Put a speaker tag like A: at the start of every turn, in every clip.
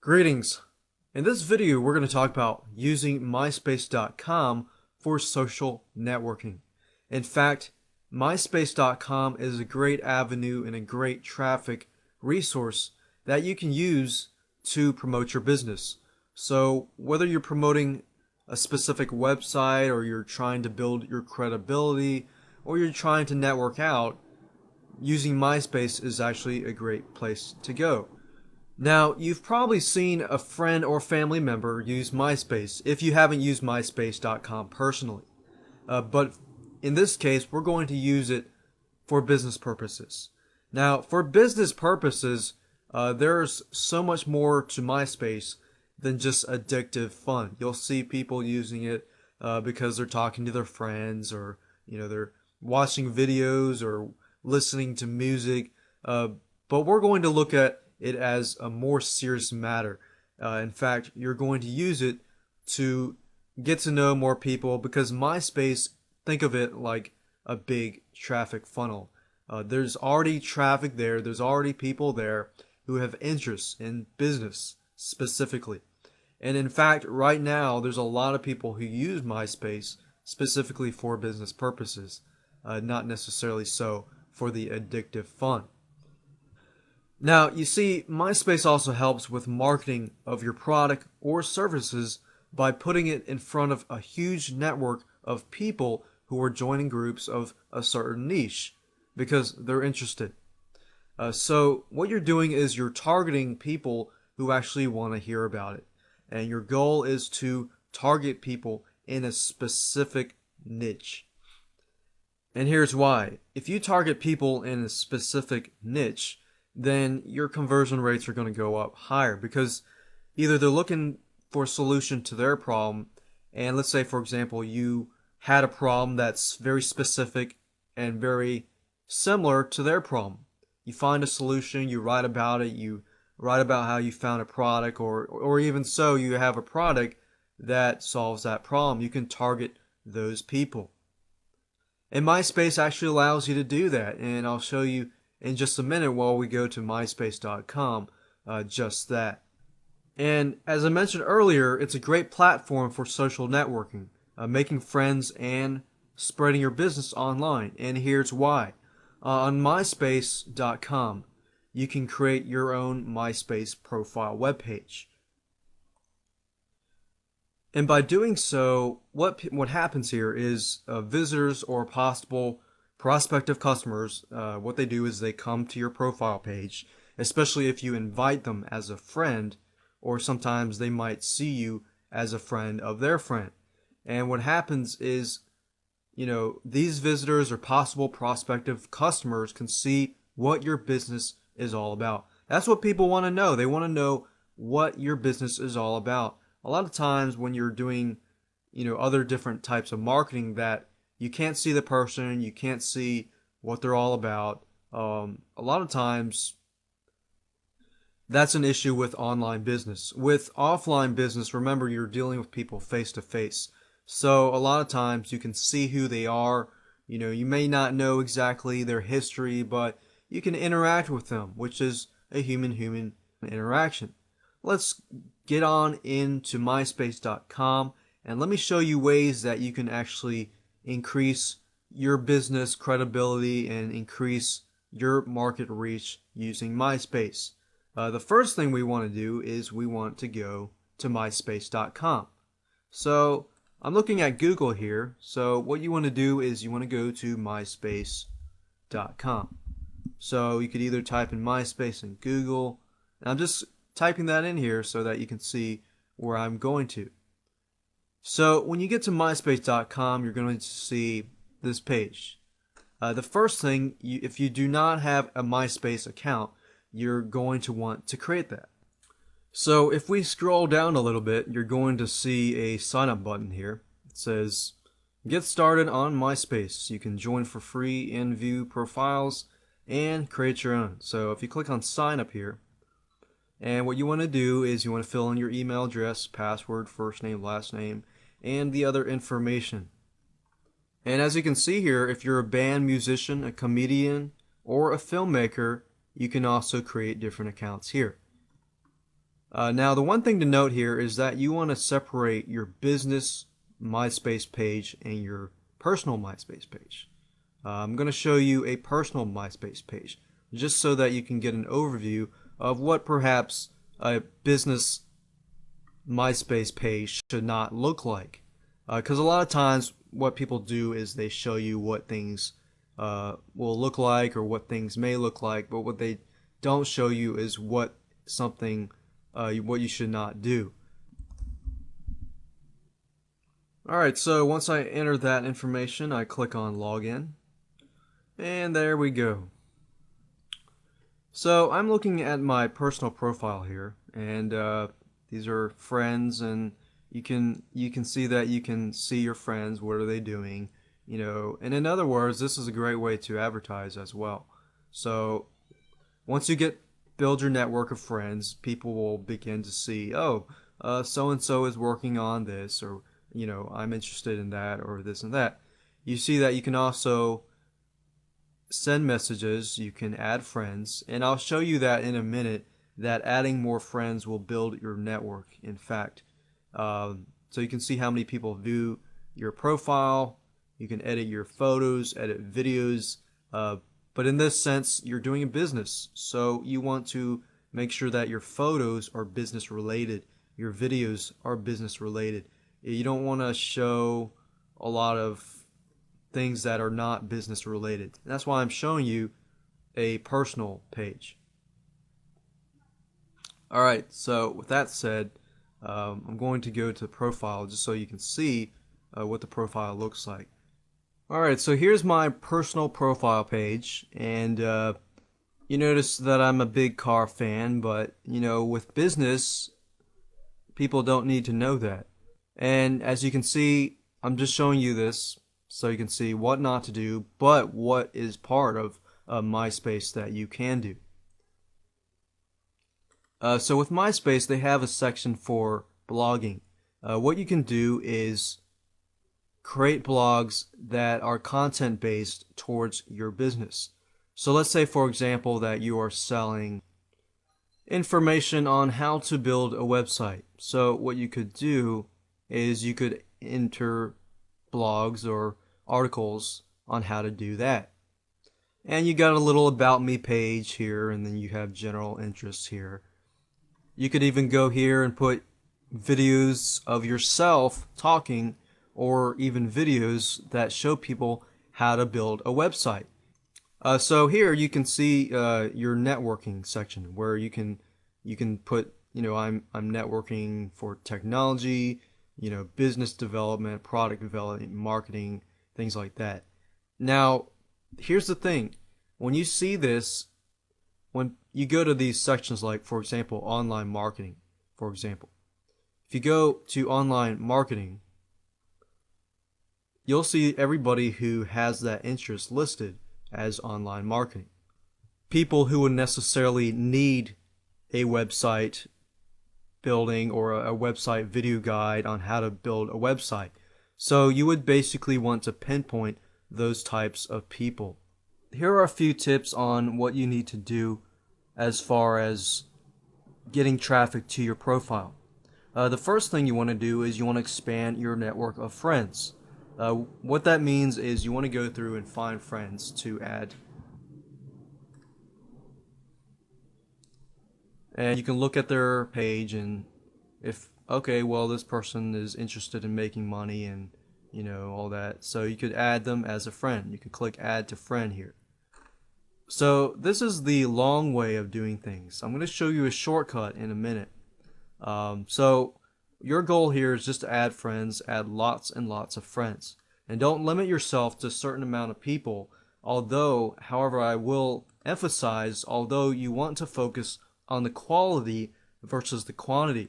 A: Greetings. In this video, we're going to talk about using MySpace.com for social networking. In fact, MySpace.com is a great avenue and a great traffic resource that you can use to promote your business. So whether you're promoting a specific website or you're trying to build your credibility or you're trying to network out, using MySpace is actually a great place to go. Now, you've probably seen a friend or family member use MySpace if you haven't used MySpace.com personally. But in this case, we're going to use it for business purposes. Now, for business purposes, there's so much more to MySpace than just addictive fun. You'll see people using it because they're talking to their friends or they're watching videos or listening to music. But we're going to look at it as a more serious matter. In fact, you're going to use it to get to know more people because MySpace, think of it like a big traffic funnel. There's already traffic there, there's already people there who have interests in business specifically. And in fact, right now, there's a lot of people who use MySpace specifically for business purposes, not necessarily so for the addictive fun. Now, you see, MySpace also helps with marketing of your product or services by putting it in front of a huge network of people who are joining groups of a certain niche because they're interested. So what you're doing is you're targeting people who actually want to hear about it. And your goal is to target people in a specific niche. And here's why. If you target people in a specific niche, then your conversion rates are going to go up higher because either they're looking for a solution to their problem, and let's say, for example, you had a problem that's very specific and very similar to their problem. You find a solution, you write about it, you write about how you found a product, or even so, you have a product that solves that problem. You can target those people. And MySpace actually allows you to do that, and I'll show you in just a minute while we go to MySpace.com just that. And as I mentioned earlier, it's a great platform for social networking, making friends and spreading your business online. And here's why. On MySpace.com, you can create your own MySpace profile webpage. And by doing so, what happens here is visitors or possible prospective customers, what they do is they come to your profile page, especially if you invite them as a friend, or sometimes they might see you as a friend of their friend. And what happens is, these visitors or possible prospective customers can see what your business is all about. That's what people want to know. They want to know what your business is all about. A lot of times when you're doing, other different types of marketing that you can't see the person, you can't see what they're all about. A lot of times, that's an issue with online business. With offline business, remember you're dealing with people face to face. So a lot of times you can see who they are. You may not know exactly their history, but you can interact with them, which is a human-human interaction. Let's get on into MySpace.com and let me show you ways that you can actually increase your business credibility and increase your market reach using MySpace. The first thing we want to do is we want to go to MySpace.com. So I'm looking at Google here. So what you want to do is you want to go to MySpace.com. So you could either type in MySpace in Google. And I'm just typing that in here so that you can see where I'm going to. So when you get to MySpace.com, you're going to see this page. The first thing, if you do not have a MySpace account, you're going to want to create that. So if we scroll down a little bit, you're going to see a sign up button here. It says, get started on MySpace. You can join for free and view profiles and create your own. So if you click on sign up here, and what you want to do is you want to fill in your email address, password, first name, last name, and the other information. And as you can see here, if you're a band musician, a comedian, or a filmmaker, you can also create different accounts here. Now, the one thing to note here is that you want to separate your business MySpace page and your personal MySpace page. I'm going to show you a personal MySpace page just so that you can get an overview of what perhaps a business MySpace page should not look like. Because a lot of times what people do is they show you what things will look like or what things may look like, but what they don't show you is what you should not do. Alright, so once I enter that information, I click on login, and there we go. So I'm looking at my personal profile here, and these are friends, and you can see that you can see your friends, what are they doing, and in other words, this is a great way to advertise as well. So once you build your network of friends, people will begin to see, oh, so and so is working on this, or I'm interested in that, or this and that. You see that you can also send messages, you can add friends, and I'll show you that in a minute, that adding more friends will build your network, in fact. So you can see how many people view your profile, you can edit your photos, edit videos, but in this sense, you're doing a business, so you want to make sure that your photos are business related, your videos are business related. You don't want to show a lot of things that are not business related. And that's why I'm showing you a personal page. Alright, so with that said, I'm going to go to profile just so you can see what the profile looks like. Alright, so here's my personal profile page, and you notice that I'm a big car fan, but with business, people don't need to know that. And as you can see, I'm just showing you this so you can see what not to do, but what is part of MySpace that you can do. So with MySpace, they have a section for blogging. What you can do is create blogs that are content based towards your business. So let's say, for example, that you are selling information on how to build a website. So what you could do is you could enter blogs or articles on how to do that. And you got a little about me page here, and then you have general interests here. You could even go here and put videos of yourself talking, or even videos that show people how to build a website. So here you can see your networking section where you can put, I'm networking for technology, business development, product development, marketing, things like that. Now, here's the thing. When you see this, when you go to these sections, like, for example, online marketing, for example, if you go to online marketing, you'll see everybody who has that interest listed as online marketing. People who would necessarily need a website building or a website video guide on how to build a website. So you would basically want to pinpoint those types of people. Here are a few tips on what you need to do as far as getting traffic to your profile. The first thing you want to do is you want to expand your network of friends. What that means is you want to go through and find friends to add. And you can look at their page, and if, okay, well, this person is interested in making money and all that, so you could add them as a friend. You can click add to friend here. So this is the long way of doing things. I'm going to show you a shortcut in a minute. So your goal here is just to add friends, add lots and lots of friends. And don't limit yourself to a certain amount of people, however, I will emphasize, although you want to focus on the quality versus the quantity.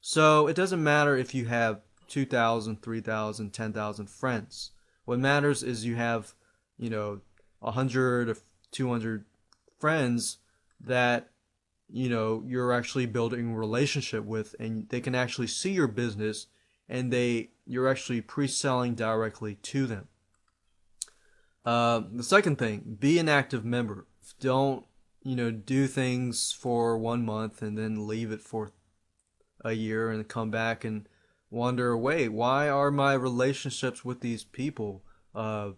A: So it doesn't matter if you have 2,000, 3,000, 10,000 friends. What matters is you have, 100 or 200 friends that you're actually building a relationship with, and they can actually see your business, and you're actually pre-selling directly to them. The second thing, be an active member. Don't do things for 1 month and then leave it for a year and come back and wonder, wait, why are my relationships with these people, gone?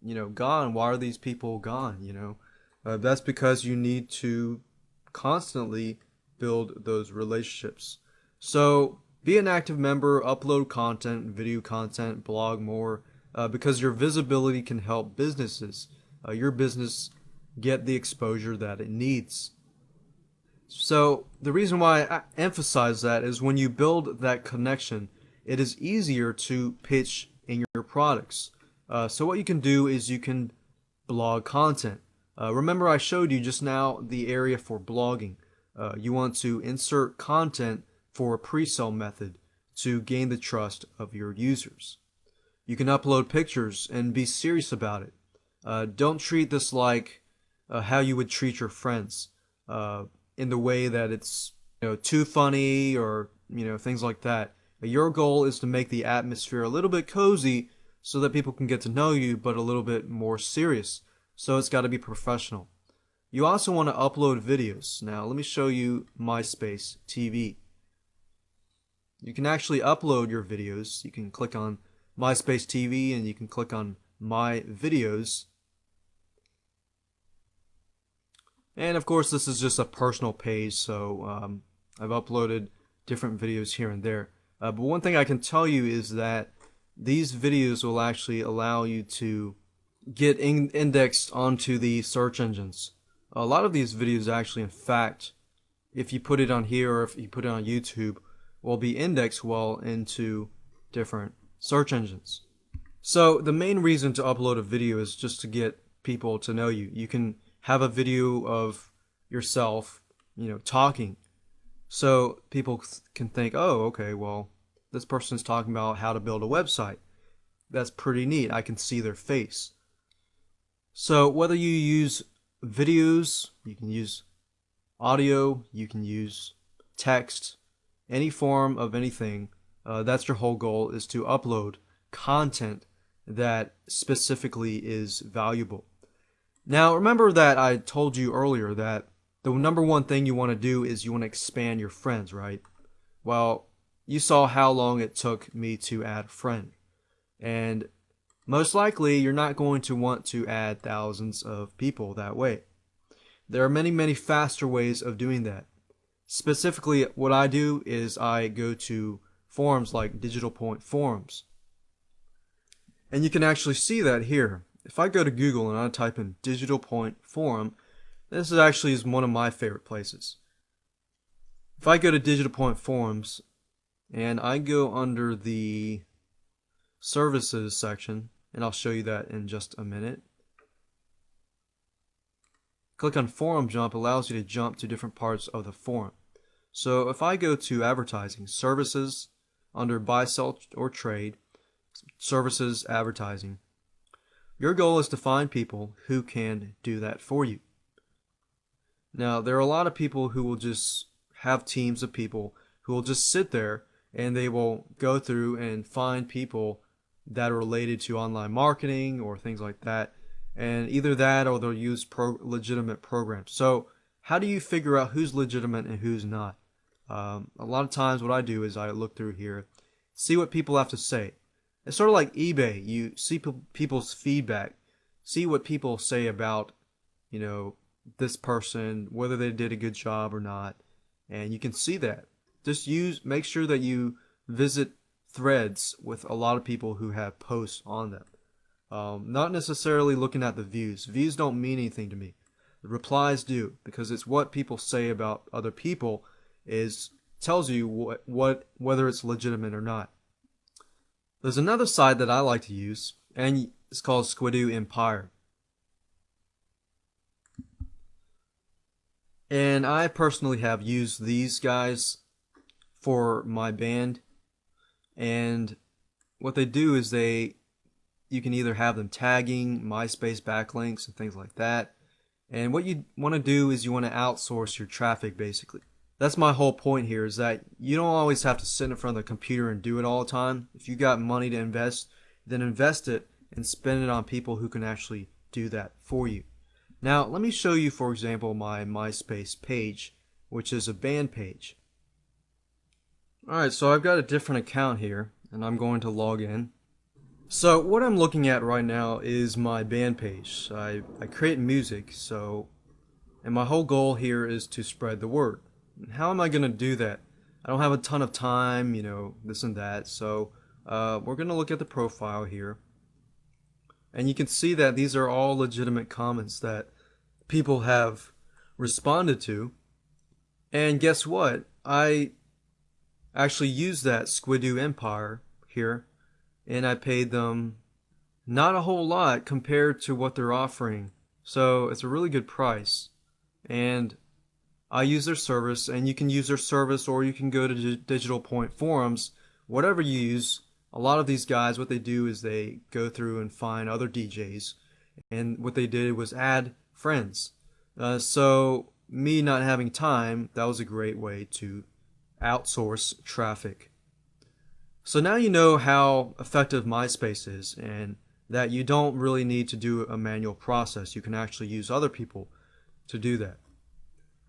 A: Why are these people gone? That's because you need to constantly build those relationships. So be an active member, upload content, video content, blog more, because your visibility can help businesses, your business, get the exposure that it needs. So the reason why I emphasize that is when you build that connection, it is easier to pitch in your products. So what you can do is you can blog content. Remember I showed you just now the area for blogging. You want to insert content for a pre-sale method to gain the trust of your users. You can upload pictures and be serious about it. Don't treat this like how you would treat your friends, in the way that it's too funny or things like that. Your goal is to make the atmosphere a little bit cozy so that people can get to know you, but a little bit more serious. So it's got to be professional. You also want to upload videos. Now let me show you MySpace TV. You can actually upload your videos. You can click on MySpace TV and you can click on My Videos. And of course this is just a personal page, so I've uploaded different videos here and there. But one thing I can tell you is that these videos will actually allow you to get indexed onto the search engines. A lot of these videos actually, in fact, if you put it on here or if you put it on YouTube, will be indexed well into different search engines. So the main reason to upload a video is just to get people to know you. You can have a video of yourself, talking. So people can think, oh, okay, well, this person's talking about how to build a website. That's pretty neat. I can see their face. So whether you use videos, you can use audio, you can use text, any form of anything, that's your whole goal, is to upload content that specifically is valuable. Now remember that I told you earlier that the number one thing you want to do is you want to expand your friends, right? Well, you saw how long it took me to add a friend. And most likely you're not going to want to add thousands of people that way. There are many, many faster ways of doing that. Specifically, what I do is I go to forums like Digital Point Forums. And you can actually see that here. If I go to Google and I type in Digital Point Forum, this is actually one of my favorite places. If I go to Digital Point Forums and I go under the services section, and I'll show you that in just a minute. Click on Forum Jump, allows you to jump to different parts of the forum. So if I go to advertising, services, under buy, sell, or trade, services, advertising, your goal is to find people who can do that for you. Now, there are a lot of people who will just have teams of people who will just sit there and they will go through and find people that are related to online marketing or things like that. And either that or they'll use legitimate programs. So how do you figure out who's legitimate and who's not? A lot of times what I do is I look through here, see what people have to say. It's sort of like eBay. You see people's feedback, see what people say about, this person, whether they did a good job or not, and you can see that. Just make sure that you visit threads with a lot of people who have posts on them. Not necessarily looking at the views. Views don't mean anything to me. The replies do, because it's what people say about other people tells you whether it's legitimate or not. There's another site that I like to use, and it's called Squidoo Empire. And I personally have used these guys for my band. And what they do is you can either have them tagging MySpace backlinks and things like that. And what you want to do is you want to outsource your traffic, basically. That's my whole point here, is that you don't always have to sit in front of the computer and do it all the time. If you got money to invest, then invest it and spend it on people who can actually do that for you. Now, let me show you, for example, my MySpace page, which is a band page. Alright, so I've got a different account here, and I'm going to log in. So what I'm looking at right now is my band page. I create music, and my whole goal here is to spread the word. And how am I going to do that? I don't have a ton of time, this and that. So we're going to look at the profile here. And you can see that these are all legitimate comments that people have responded to. And guess what? I actually used that Squidoo Empire here, and I paid them not a whole lot compared to what they're offering. So it's a really good price. And I use their service, and you can use their service, or you can go to Digital Point forums, whatever you use. A lot of these guys, what they do is they go through and find other DJs, and what they did was add friends. So me not having time, that was a great way to outsource traffic. So now you know how effective MySpace is, and that you don't really need to do a manual process. You can actually use other people to do that.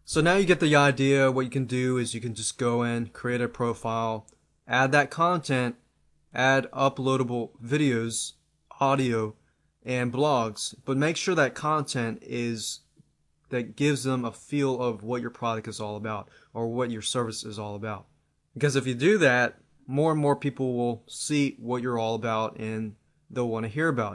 A: So now you get the idea. What you can do is you can just go in, create a profile, add that content, add uploadable videos, audio, and blogs, but make sure that content is that gives them a feel of what your product is all about or what your service is all about. Because if you do that, more and more people will see what you're all about and they'll want to hear about it.